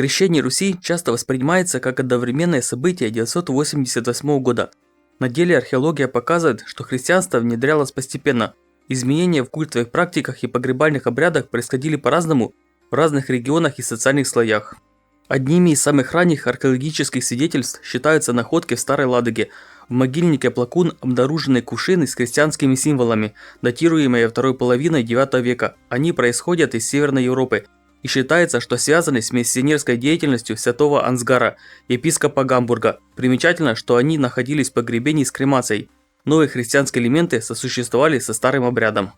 Крещение Руси часто воспринимается как одновременное событие 988 года. На деле археология показывает, что христианство внедрялось постепенно. Изменения в культовых практиках и погребальных обрядах происходили по-разному в разных регионах и социальных слоях. Одними из самых ранних археологических свидетельств считаются находки в Старой Ладоге. В могильнике Плакун обнаружены кувшины с христианскими символами, датируемые второй половиной IX века. Они происходят из Северной Европы и считается, что связаны с миссионерской деятельностью святого Ансгара, епископа Гамбурга. Примечательно, что они находились в погребении с кремацией. Новые христианские элементы сосуществовали со старым обрядом.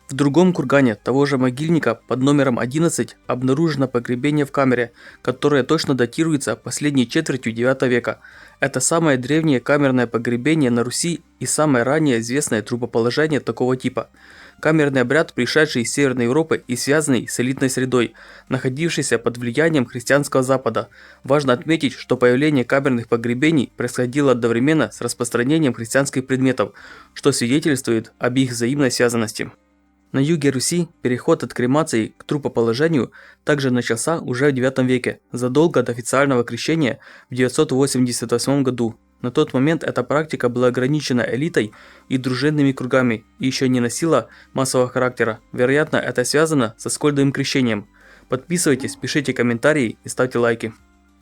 В другом кургане того же могильника под номером 11 обнаружено погребение в камере, которое точно датируется последней четвертью IX века. Это самое древнее камерное погребение на Руси и самое ранее известное трупоположение такого типа. Камерный обряд, пришедший из Северной Европы и связанный с элитной средой, находившейся под влиянием христианского Запада. Важно отметить, что появление камерных погребений происходило одновременно с распространением христианских предметов, что свидетельствует об их взаимной связанности. На юге Руси переход от кремации к трупоположению также начался уже в IX веке, задолго до официального крещения в 988 году. На тот момент эта практика была ограничена элитой и дружинными кругами и еще не носила массового характера. Вероятно, это связано со Скольдовым крещением. Подписывайтесь, пишите комментарии и ставьте лайки.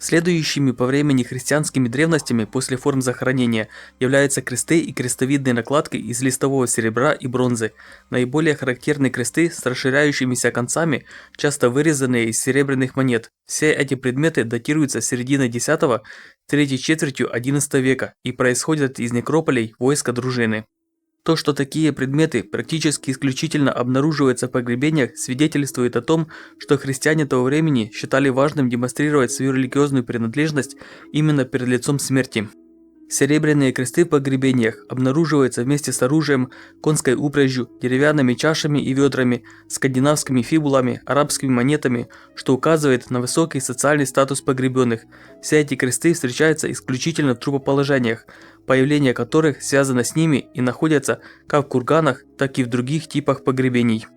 Следующими по времени христианскими древностями после форм захоронения являются кресты и крестовидные накладки из листового серебра и бронзы. Наиболее характерны кресты с расширяющимися концами, часто вырезанные из серебряных монет. Все эти предметы датируются с середины X – третьей четвертью XI века и происходят из некрополей войска дружины. То, что такие предметы практически исключительно обнаруживаются в погребениях, свидетельствует о том, что христиане того времени считали важным демонстрировать свою религиозную принадлежность именно перед лицом смерти. Серебряные кресты в погребениях обнаруживаются вместе с оружием, конской упряжью, деревянными чашами и ведрами, скандинавскими фибулами, арабскими монетами, что указывает на высокий социальный статус погребенных. Все эти кресты встречаются исключительно в трупоположениях, появление которых связано с ними и находятся как в курганах, так и в других типах погребений.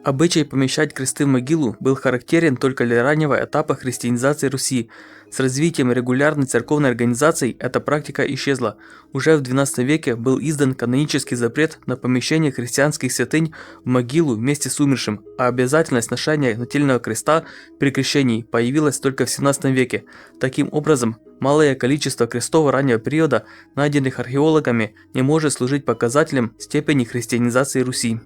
Обычай помещать кресты в могилу был характерен только для раннего этапа христианизации Руси. С развитием регулярной церковной организации эта практика исчезла. Уже в XII веке был издан канонический запрет на помещение христианских святынь в могилу вместе с умершим, а обязательность ношения нательного креста при крещении появилась только в XVII веке. Таким образом, малое количество крестов раннего периода, найденных археологами, не может служить показателем степени христианизации Руси.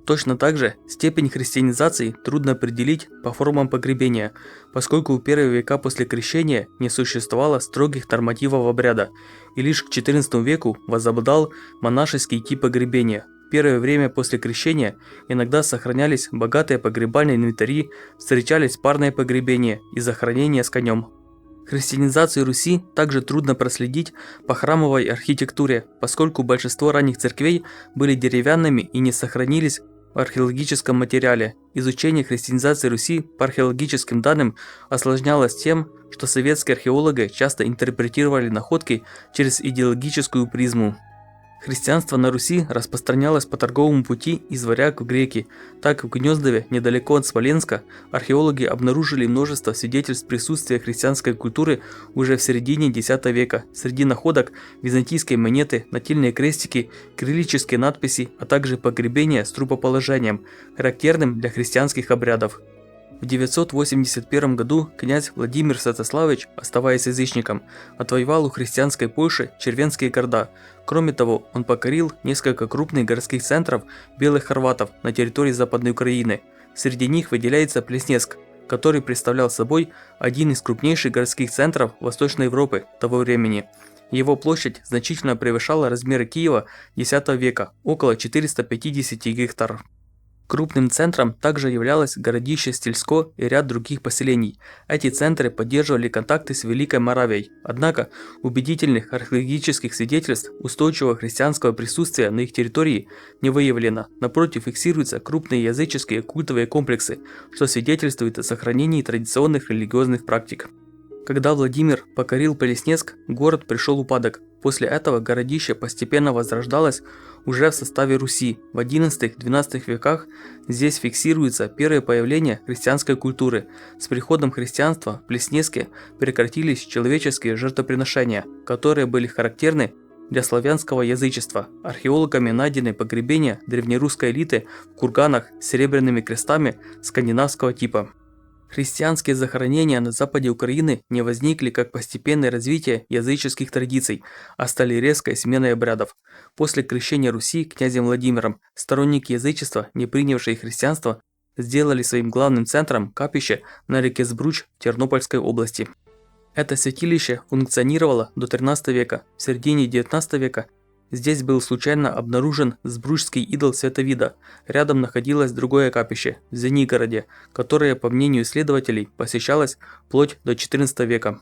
Точно так же степень христианизации трудно определить по формам погребения, поскольку в первые века после крещения не существовало строгих нормативов обряда, и лишь к XIV веку возобладал монашеский тип погребения. В первое время после крещения иногда сохранялись богатые погребальные инвентари, встречались парные погребения и захоронения с конем. Христианизацию Руси также трудно проследить по храмовой архитектуре, поскольку большинство ранних церквей были деревянными и не сохранились в археологическом материале. Изучение христианизации Руси по археологическим данным осложнялось тем, что советские археологи часто интерпретировали находки через идеологическую призму. Христианство на Руси распространялось по торговому пути из варяг в греки. Так, в Гнездове, недалеко от Смоленска, археологи обнаружили множество свидетельств присутствия христианской культуры уже в середине X века. Среди находок византийские монеты, нательные крестики, кириллические надписи, а также погребения с трупоположением, характерным для христианских обрядов. В 981 году князь Владимир Святославич, оставаясь язычником, отвоевал у христианской Польши Червенские города. Кроме того, он покорил несколько крупных городских центров белых хорватов на территории Западной Украины. Среди них выделяется Плеснеск, который представлял собой один из крупнейших городских центров Восточной Европы того времени. Его площадь значительно превышала размеры Киева X века, около 450 гектаров. Крупным центром также являлось городище Стельско и ряд других поселений. Эти центры поддерживали контакты с Великой Моравией. Однако убедительных археологических свидетельств устойчивого христианского присутствия на их территории не выявлено. Напротив, фиксируются крупные языческие культовые комплексы, что свидетельствует о сохранении традиционных религиозных практик. Когда Владимир покорил Плеснеск, город пришел в упадок. После этого городище постепенно возрождалось уже в составе Руси. В XI-XII веках здесь фиксируется первое появление христианской культуры. С приходом христианства в Плесневске прекратились человеческие жертвоприношения, которые были характерны для славянского язычества. Археологами найдены погребения древнерусской элиты в курганах с серебряными крестами скандинавского типа. Христианские захоронения на западе Украины не возникли как постепенное развитие языческих традиций, а стали резкой сменой обрядов. После крещения Руси князем Владимиром сторонники язычества, не принявшие христианство, сделали своим главным центром капище на реке Сбруч в Тернопольской области. Это святилище функционировало до 13 века. В середине 19 века здесь был случайно обнаружен сбручский идол Святовида. Рядом находилось другое капище в Звенигороде, которое, по мнению исследователей, посещалось вплоть до 14 века.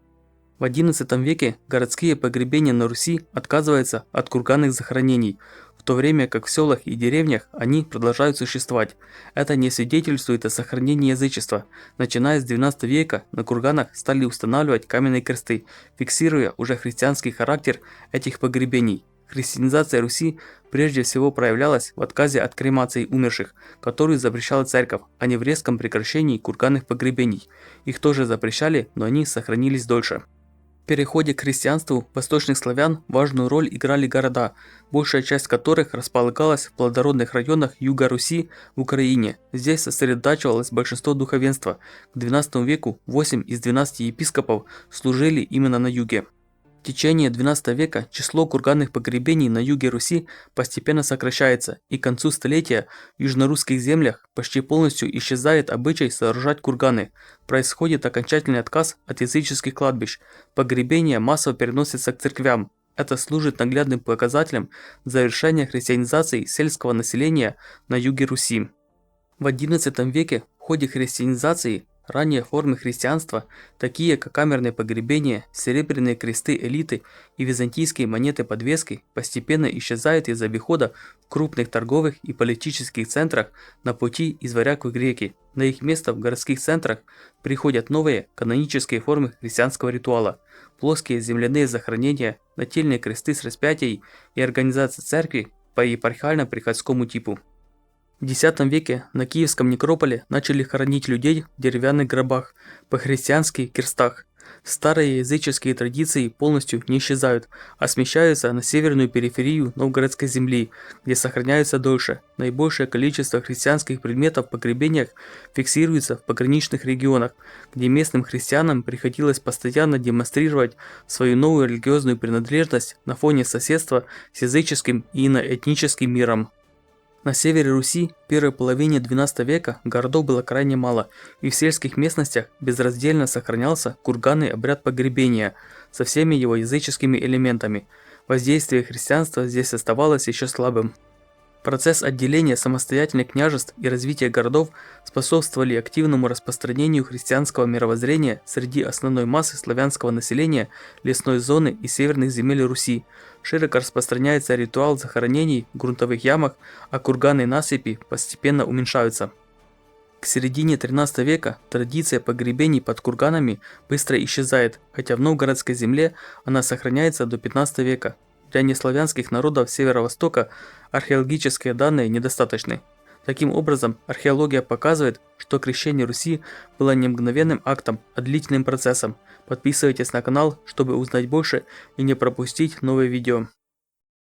В XI веке городские погребения на Руси отказываются от курганных захоронений, в то время как в селах и деревнях они продолжают существовать. Это не свидетельствует о сохранении язычества. Начиная с XII века на курганах стали устанавливать каменные кресты, фиксируя уже христианский характер этих погребений. Христианизация Руси прежде всего проявлялась в отказе от кремации умерших, которую запрещала церковь, а не в резком прекращении курганных погребений. Их тоже запрещали, но они сохранились дольше. В переходе к христианству восточных славян важную роль играли города, большая часть которых располагалась в плодородных районах юга Руси в Украине. Здесь сосредотачивалось большинство духовенства. К XII веку 8 из 12 епископов служили именно на юге. В течение XII века число курганных погребений на юге Руси постепенно сокращается, и к концу столетия в южнорусских землях почти полностью исчезает обычай сооружать курганы. Происходит окончательный отказ от языческих кладбищ. Погребения массово переносятся к церквям. Это служит наглядным показателем завершения христианизации сельского населения на юге Руси. В XI веке в ходе христианизации ранние формы христианства, такие как камерные погребения, серебряные кресты элиты и византийские монеты-подвески, постепенно исчезают из обихода в крупных торговых и политических центрах на пути из варяг в греки. На их место в городских центрах приходят новые канонические формы христианского ритуала, плоские земляные захоронения, нательные кресты с распятием и организация церкви по епархиально-приходскому типу. В X веке на Киевском некрополе начали хоронить людей в деревянных гробах, по-христиански кирстах. Старые языческие традиции полностью не исчезают, а смещаются на северную периферию Новгородской земли, где сохраняются дольше. Наибольшее количество христианских предметов в погребениях фиксируется в пограничных регионах, где местным христианам приходилось постоянно демонстрировать свою новую религиозную принадлежность на фоне соседства с языческим и иноэтническим миром. На севере Руси в первой половине XII века городов было крайне мало, и в сельских местностях безраздельно сохранялся курганный обряд погребения со всеми его языческими элементами. Воздействие христианства здесь оставалось еще слабым. Процесс отделения самостоятельных княжеств и развития городов способствовали активному распространению христианского мировоззрения среди основной массы славянского населения лесной зоны и северных земель Руси. Широко распространяется ритуал захоронений в грунтовых ямах, а курганные насыпи постепенно уменьшаются. К середине XIII века традиция погребений под курганами быстро исчезает, хотя в новгородской земле она сохраняется до XV века. Для неславянских народов Северо-Востока археологические данные недостаточны. Таким образом, археология показывает, что крещение Руси было не мгновенным актом, а длительным процессом. Подписывайтесь на канал, чтобы узнать больше и не пропустить новые видео.